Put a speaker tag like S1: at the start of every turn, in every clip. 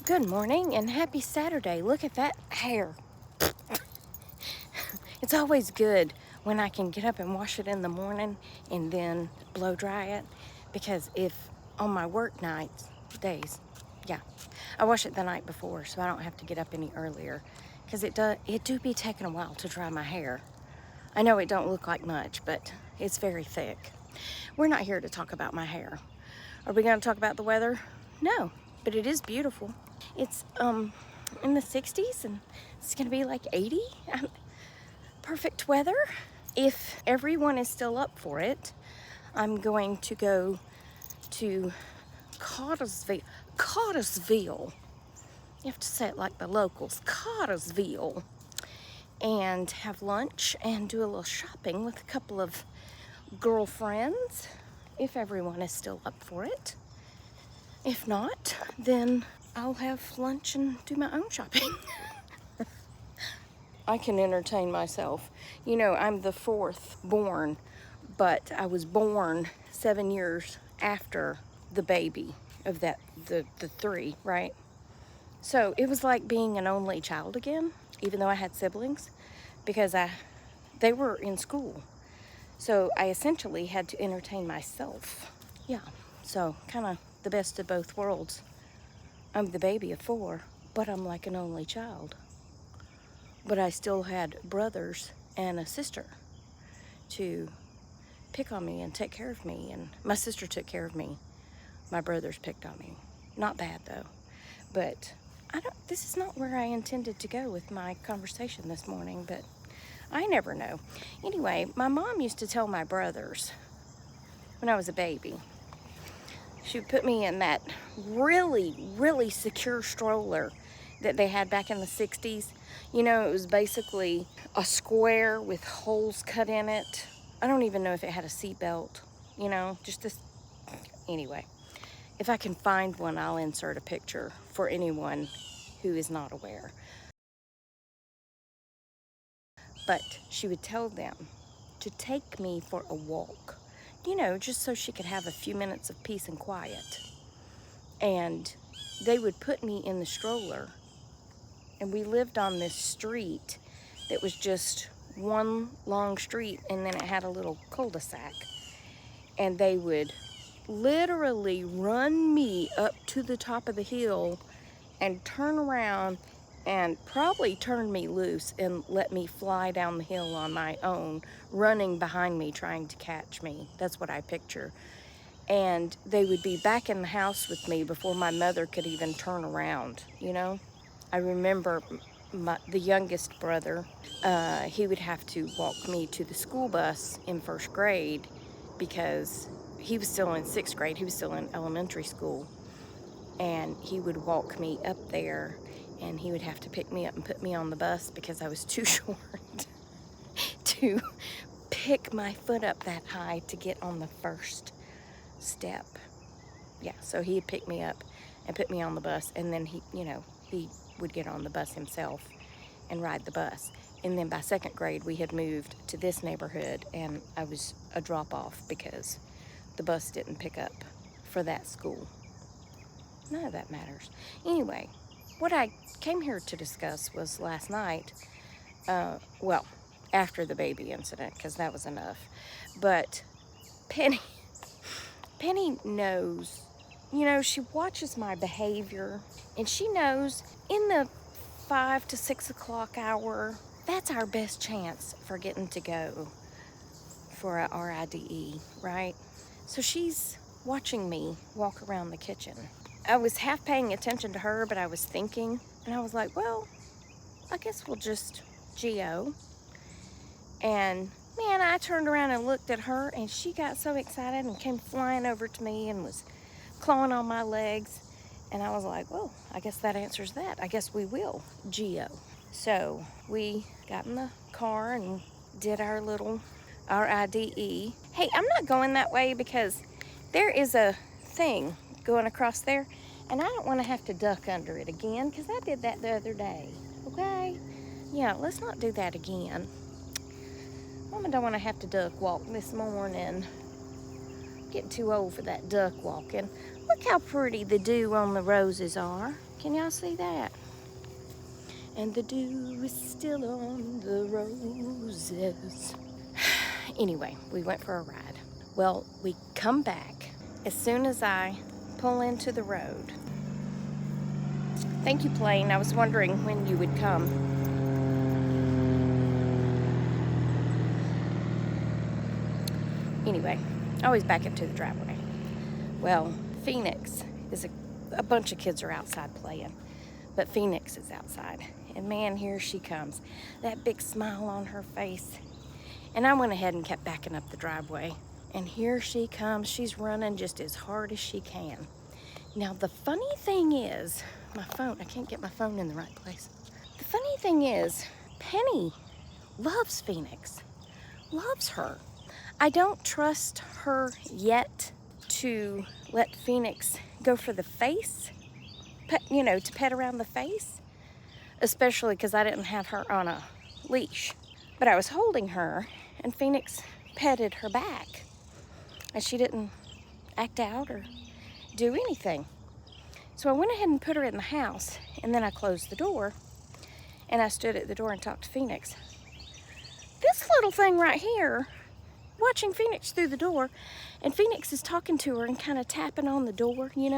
S1: Good morning and happy Saturday. Look at that hair. It's always good when I can get up and wash it in the morning and then blow dry it, because if on my work days, yeah, I wash it the night before so I don't have to get up any earlier, because it do be taking a while to dry my hair. I know it don't look like much, but it's very thick. We're not here to talk about my hair. Are we going to talk about the weather? No, but it is beautiful. It's in the 60s and it's going to be like 80. Perfect weather. If everyone is still up for it, I'm going to go to Cartersville. You have to say it like the locals, Cartersville, and have lunch and do a little shopping with a couple of girlfriends, if everyone is still up for it. If not, then I'll have lunch and do my own shopping. I can entertain myself. You know, I'm the fourth born, but I was born 7 years after the baby of the three, right? So it was like being an only child again, even though I had siblings, because they were in school. So I essentially had to entertain myself. Yeah, so kind of the best of both worlds. I'm the baby of four, but I'm like an only child. But I still had brothers and a sister to pick on me and take care of me. And my sister took care of me. My brothers picked on me. Not bad though. But this is not where I intended to go with my conversation this morning, but I never know. Anyway, my mom used to tell my brothers when I was a baby, she would put me in that really, really secure stroller that they had back in the 60s. You know, it was basically a square with holes cut in it. I don't even know if it had a seat belt, you know, just this. Anyway, if I can find one, I'll insert a picture for anyone who is not aware. But she would tell them to take me for a walk, you know, just so she could have a few minutes of peace and quiet. And they would put me in the stroller, and we lived on this street that was just one long street, and then it had a little cul-de-sac. And they would literally run me up to the top of the hill and turn around and probably turn me loose and let me fly down the hill on my own, running behind me trying to catch me. That's what I picture. And they would be back in the house with me before my mother could even turn around, you know? I remember the youngest brother, he would have to walk me to the school bus in first grade because he was still in sixth grade. He was still in elementary school. And he would walk me up there, and he would have to pick me up and put me on the bus because I was too short to pick my foot up that high to get on the first step. Yeah, so he'd pick me up and put me on the bus, and then he would get on the bus himself and ride the bus. And then by second grade, we had moved to this neighborhood, and I was a drop-off because the bus didn't pick up for that school. None of that matters. Anyway, what I came here to discuss was last night, well, after the baby incident, because that was enough. But Penny knows, you know, she watches my behavior, and she knows in the 5 to 6 o'clock hour, that's our best chance for getting to go for a RIDE, right? So she's watching me walk around the kitchen. I was half paying attention to her, but I was thinking, and I was like, well, I guess we'll just Geo. And man, I turned around and looked at her, and she got so excited and came flying over to me and was clawing on my legs. And I was like, well, I guess that answers that. I guess we will Geo. So we got in the car and did our little RIDE. Hey, I'm not going that way because there is a thing going across there, and I don't want to have to duck under it again because I did that the other day. Okay? Yeah, let's not do that again. Mama don't want to have to duck walk this morning. getting too old for that duck walking. Look how pretty the dew on the roses are. Can y'all see that? And the dew is still on the roses. Anyway, we went for a ride. Well, we come back as soon as I pull into the road. Thank you, plane. I was wondering when you would come. Anyway, I always back up to the driveway. Well, Phoenix is a bunch of kids are outside playing, but Phoenix is outside. And man, here she comes. That big smile on her face. And I went ahead and kept backing up the driveway. And here she comes. She's running just as hard as she can. Now, the funny thing is, my phone, I can't get my phone in the right place. The funny thing is, Penny loves Phoenix, loves her. I don't trust her yet to let Phoenix go for the face, to pet around the face, especially because I didn't have her on a leash. But I was holding her, and Phoenix petted her back, and she didn't act out or do anything. So I went ahead and put her in the house, and then I closed the door, and I stood at the door and talked to Phoenix. This little thing right here, watching Phoenix through the door, and Phoenix is talking to her and kind of tapping on the door, Hey,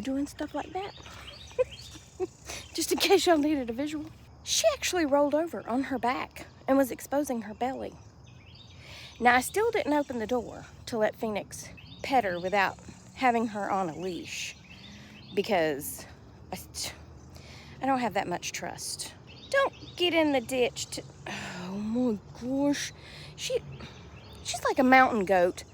S1: doing stuff like that. Just in case y'all needed a visual. She actually rolled over on her back and was exposing her belly. Now, I still didn't open the door to let Phoenix pet her without having her on a leash because I don't have that much trust. Don't get in the ditch. Oh my gosh. She's like a mountain goat.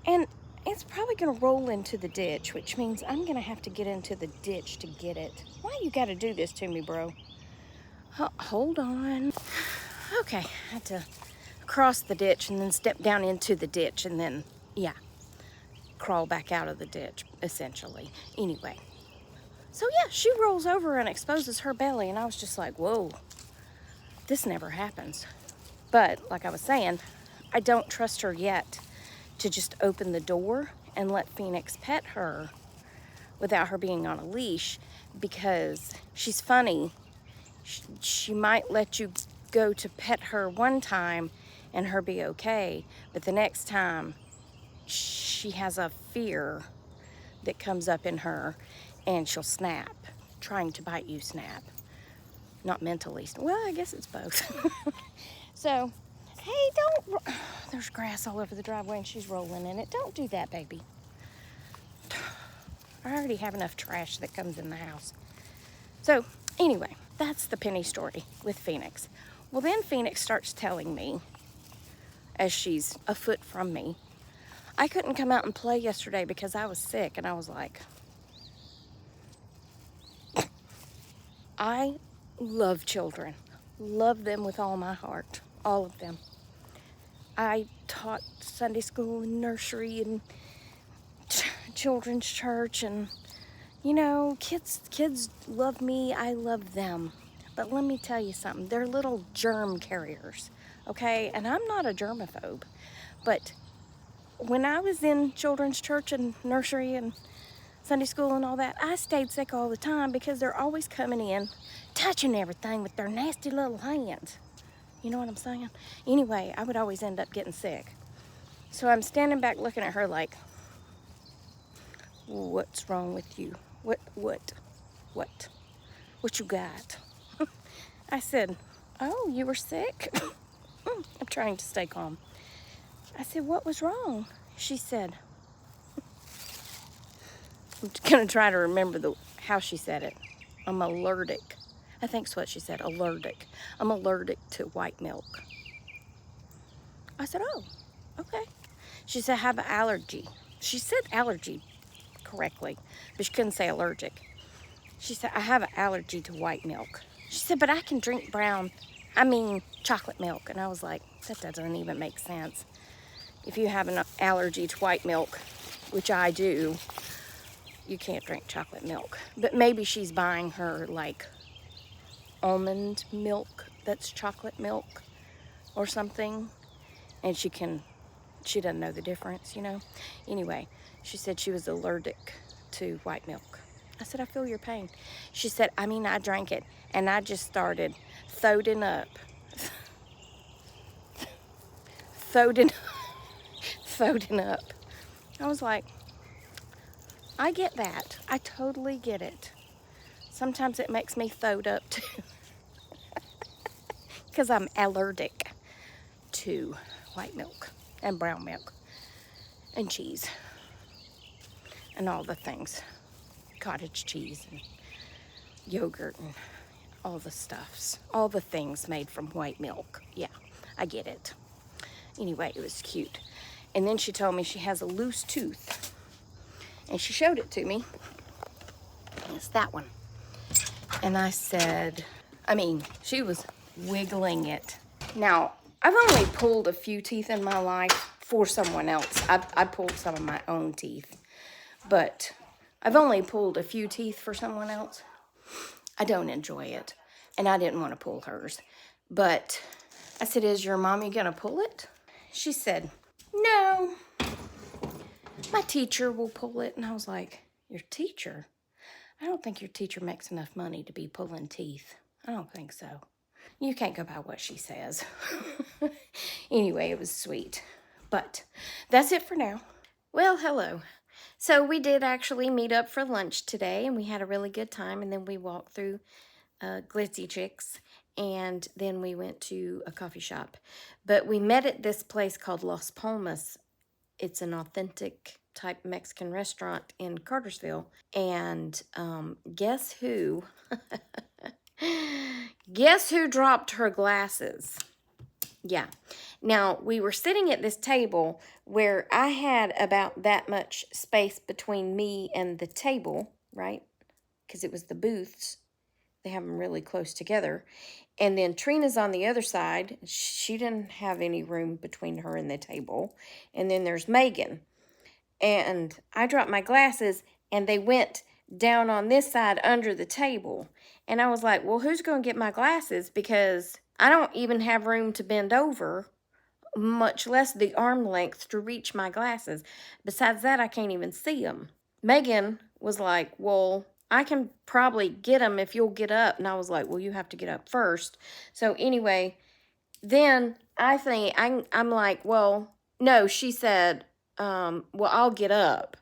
S1: And it's probably going to roll into the ditch, which means I'm going to have to get into the ditch to get it. Why you got to do this to me, bro? Hold on. Okay, I had to cross the ditch and then step down into the ditch and then, crawl back out of the ditch, essentially. Anyway, so she rolls over and exposes her belly, and I was just like, whoa, this never happens. But like I was saying, I don't trust her yet to just open the door and let Phoenix pet her without her being on a leash, because she's funny. She might let you go to pet her one time and her be okay, but the next time she has a fear that comes up in her and she'll snap, trying to bite you snap. Not mentally. Well, I guess it's both. So, hey, there's grass all over the driveway and she's rolling in it. Don't do that, baby. I already have enough trash that comes in the house. So, anyway, that's the Penny story with Phoenix. Well, then Phoenix starts telling me, as she's a foot from me, I couldn't come out and play yesterday because I was sick, and I was like, I love children. Love them with all my heart. All of them. I taught Sunday school and nursery and children's church, and kids love me. I love them. But let me tell you something. They're little germ carriers, okay? And I'm not a germaphobe, but when I was in children's church and nursery and Sunday school and all that, I stayed sick all the time because they're always coming in, touching everything with their nasty little hands. You know what I'm saying? Anyway, I would always end up getting sick. So I'm standing back looking at her like, what's wrong with you? What you got? I said, oh, you were sick? I'm trying to stay calm. I said, what was wrong? She said, I'm going to try to remember how she said it. I'm allergic. I think that's what she said, allergic. I'm allergic to white milk. I said, oh, okay. She said, I have an allergy. She said allergy correctly, but she couldn't say allergic. She said, I have an allergy to white milk. She said, but I can drink chocolate milk. And I was like, that doesn't even make sense. If you have an allergy to white milk, which I do, you can't drink chocolate milk. But maybe she's buying her like almond milk that's chocolate milk or something. and she doesn't know the difference, you know. Anyway, she said she was allergic to white milk. I said, I feel your pain. She said, I mean, I drank it, and I just started throwing up. Throwing up. I was like, I get that. I totally get it. Sometimes it makes me throw up too. Because I'm allergic to white milk and brown milk and cheese and all the things. Cottage cheese and yogurt and all the stuffs. All the things made from white milk. Yeah, I get it. Anyway, it was cute. And then she told me she has a loose tooth. And she showed it to me. It's that one. And I said, she was wiggling it. Now, I've only pulled a few teeth in my life for someone else. I pulled some of my own teeth. But I've only pulled a few teeth for someone else. I don't enjoy it. And I didn't want to pull hers. But I said, is your mommy going to pull it? She said, no. My teacher will pull it. And I was like, your teacher? I don't think your teacher makes enough money to be pulling teeth. I don't think so. You can't go by what she says. Anyway, it was sweet. But that's it for now. Well, hello. So we did actually meet up for lunch today, and we had a really good time. And then we walked through Glitzy Chicks, and then we went to a coffee shop. But we met at this place called Las Palmas. It's an authentic type Mexican restaurant in Cartersville. And guess who? Guess who dropped her glasses? Yeah. Now, we were sitting at this table where I had about that much space between me and the table, right? Because it was the booths. They have them really close together. And then Trina's on the other side. She didn't have any room between her and the table. And then there's Megan. And I dropped my glasses, and they went down on this side under the table. And I was like, well, who's going to get my glasses? Because I don't even have room to bend over, much less the arm length to reach my glasses. Besides that, I can't even see them. Megan was like, well, I can probably get them if you'll get up. And I was like, well, you have to get up first. So anyway, then I'm like, well, no, she said, well, I'll get up.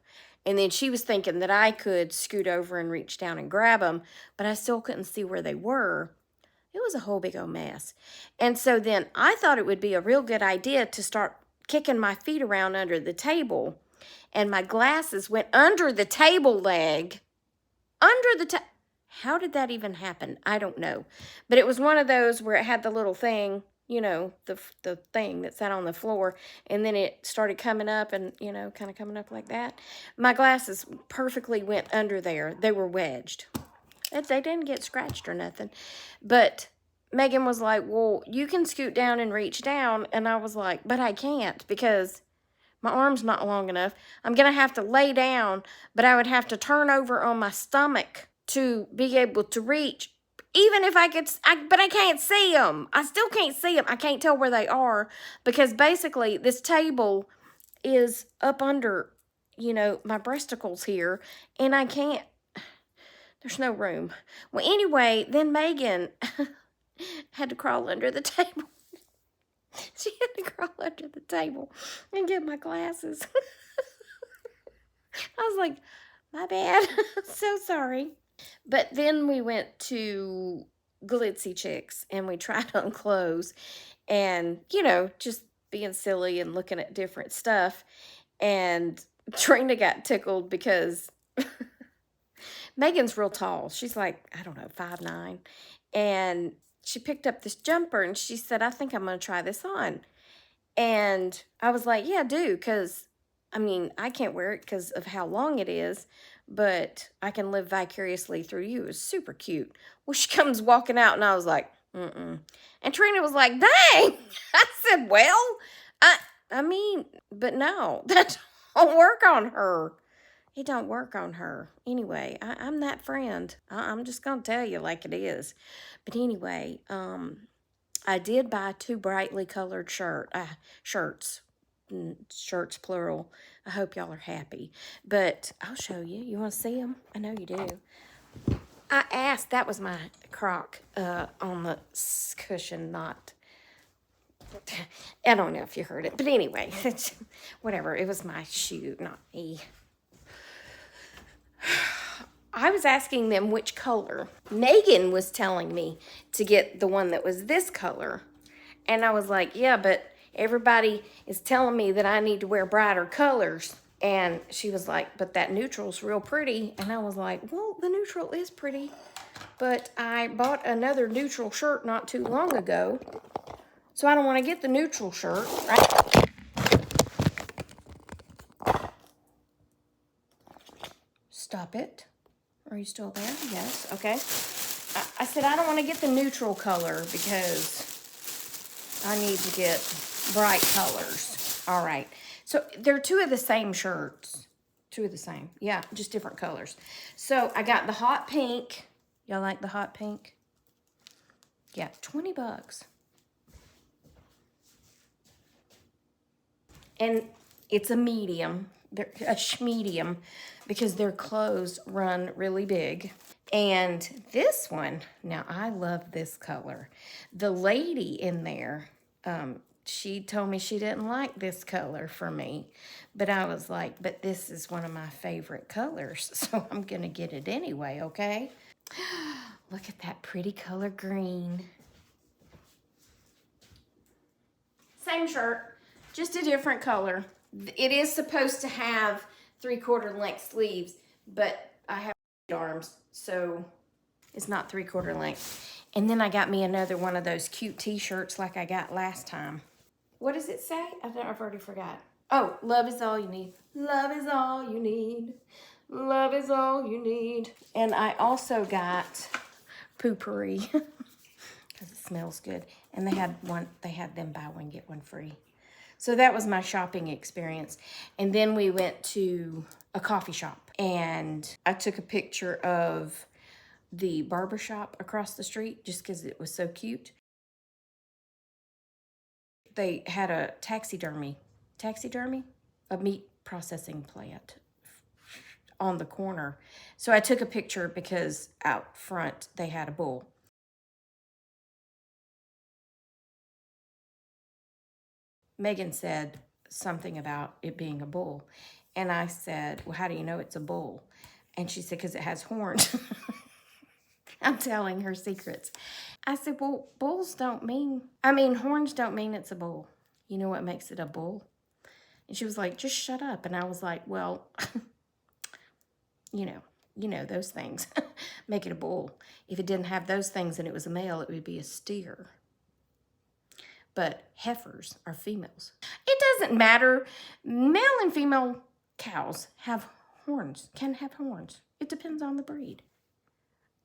S1: And then she was thinking that I could scoot over and reach down and grab them, but I still couldn't see where they were. It was a whole big old mess. And so then I thought it would be a real good idea to start kicking my feet around under the table. And my glasses went under the table leg. How did that even happen? I don't know. But it was one of those where it had the little thing, you know, the thing that sat on the floor, and then it started coming up and, you know, kind of coming up like that. My glasses perfectly went under there. They were wedged. They didn't get scratched or nothing. But Megan was like, well, you can scoot down and reach down. And I was like, but I can't because my arm's not long enough. I'm going to have to lay down, but I would have to turn over on my stomach to be able to reach. Even if I could, but I can't see them. I still can't see them. I can't tell where they are because basically this table is up under, you know, my breasticles here, and I can't. There's no room. Well, anyway, then Megan had to crawl under the table. She had to crawl under the table and get my glasses. I was like, my bad. So sorry. But then we went to Glitzy Chicks and we tried on clothes and, you know, just being silly and looking at different stuff. And Trina got tickled because Megan's real tall. She's like, I don't know, 5'9". And she picked up this jumper and she said, I think I'm going to try this on. And I was like, yeah, do, because, I mean, I can't wear it because of how long it is, but I can live vicariously through you. It was super cute. Well, she comes walking out and I was like, mm-mm. And Trina was like, dang. I said, well, I mean, but no, that don't work on her. It don't work on her. Anyway, I'm that friend. I'm just going to tell you like it is. But anyway, I I did buy 2 brightly colored shirts. Shirts plural. I hope y'all are happy. But I'll show you. You want to see them? I know you do. I asked, that was my crock on the cushion, not, I don't know if you heard it. But anyway, whatever. It was my shoe, not me. I was asking them which color. Megan was telling me to get the one that was this color. And I was like, yeah, but everybody is telling me that I need to wear brighter colors. And she was like, but that neutral's real pretty. And I was like, well, the neutral is pretty. But I bought another neutral shirt not too long ago. So I don't want to get the neutral shirt, right? Stop it. Are you still there? Yes. Okay. I said I don't want to get the neutral color because I need to get bright colors. All right. So they're 2 of the same shirts. 2 of the same. Yeah, just different colors. So I got the hot pink. Y'all like the hot pink? Yeah, 20 bucks. And it's a medium. They're a schmedium because their clothes run really big. And this one, now I love this color. The lady in there, she told me she didn't like this color for me. But I was like, but this is one of my favorite colors. So I'm going to get it anyway, okay? Look at that pretty color green. Same shirt, just a different color. It is supposed to have 3/4 length sleeves, but I have arms, so it's not 3/4 length. And then I got me another one of those cute t-shirts like I got last time. What does it say? I've already forgot. Oh, love is all you need. Love is all you need. Love is all you need. And I also got Poopery because it smells good. And they had them buy one, get one free. So that was my shopping experience. And then we went to a coffee shop and I took a picture of the barber shop across the street just because it was so cute. They had a taxidermy, a meat processing plant on the corner. So I took a picture because out front they had a bull. Megan said something about it being a bull. And I said, well, how do you know it's a bull? And she said, because it has horns. I'm telling her secrets. I said, well, horns don't mean it's a bull. You know what makes it a bull? And she was like, just shut up. And I was like, well, you know those things make it a bull. If it didn't have those things and it was a male, it would be a steer. But heifers are females. It doesn't matter. Male and female cows have horns, can have horns. It depends on the breed.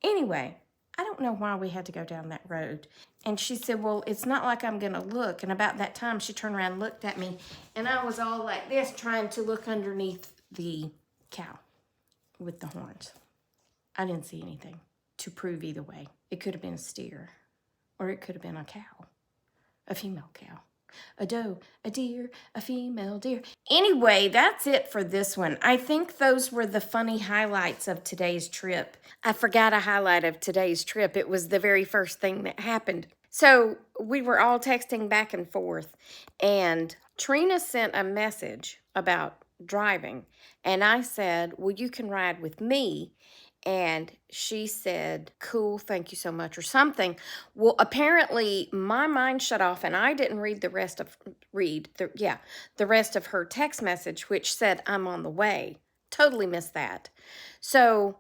S1: Anyway, I don't know why we had to go down that road. And she said, well, it's not like I'm going to look. And about that time, she turned around and looked at me. And I was all like this, trying to look underneath the cow with the horns. I didn't see anything to prove either way. It could have been a steer, or it could have been a cow, a female cow. A doe, a deer, a female deer. Anyway, that's it for this one. I think those were the funny highlights of today's trip. I forgot a highlight of today's trip. It was the very first thing that happened. So we were all texting back and forth, and Trina sent a message about driving, and I said, well, you can ride with me. And she said, cool, thank you so much, or something. Well, apparently my mind shut off and I didn't read the rest of her text message, which said I'm on the way. Totally missed that. So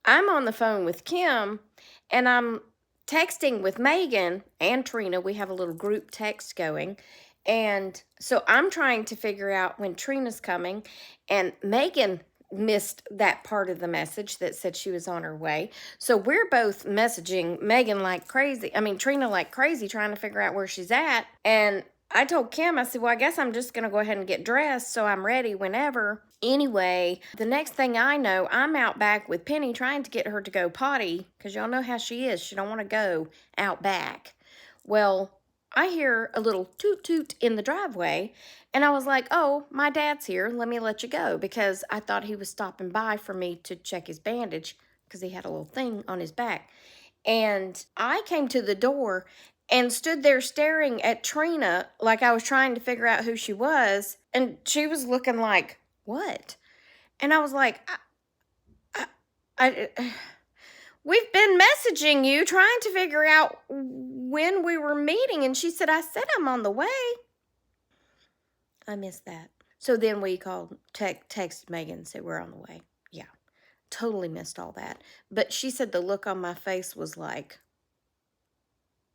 S1: I'm on the phone with Kim and I'm texting with Megan and Trina. We have a little group text going. And so I'm trying to figure out when Trina's coming, and Megan missed that part of the message that said she was on her way. So we're both messaging Megan like crazy. Trina like crazy, trying to figure out where she's at. And I told Kim, I said, well, I guess I'm just going to go ahead and get dressed so I'm ready whenever. Anyway, the next thing I know, I'm out back with Penny trying to get her to go potty because y'all know how she is. She don't want to go out back. Well, I hear a little toot toot in the driveway, and I was like, oh, my dad's here. Let me let you go, because I thought he was stopping by for me to check his bandage because he had a little thing on his back. And I came to the door and stood there staring at Trina like I was trying to figure out who she was. And she was looking like, what? And I was like, we've been messaging you trying to figure out when we were meeting. And she said, I said I'm on the way. I missed that. So then we called, texted Megan and said we're on the way. Yeah, totally missed all that. But she said the look on my face was like,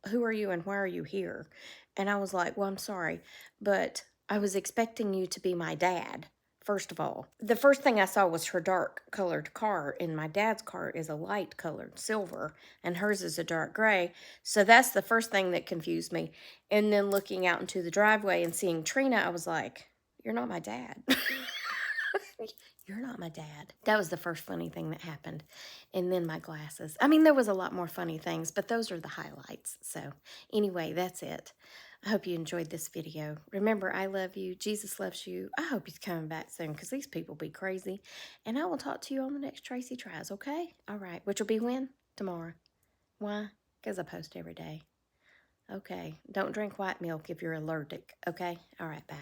S1: who are you and why are you here? And I was like, well, I'm sorry, but I was expecting you to be my dad, first of all. The first thing I saw was her dark colored car, and my dad's car is a light colored silver, and hers is a dark gray. So that's the first thing that confused me. And then looking out into the driveway and seeing Trina, I was like, you're not my dad. You're not my dad. That was the first funny thing that happened. And then my glasses. I mean, there was a lot more funny things, but those are the highlights. So anyway, that's it. I hope you enjoyed this video. Remember, I love you. Jesus loves you. I hope he's coming back soon, because these people be crazy. And I will talk to you on the next Tracy Tries, okay? All right. Which will be when? Tomorrow. Why? Because I post every day. Okay. Don't drink white milk if you're allergic, okay? All right, bye.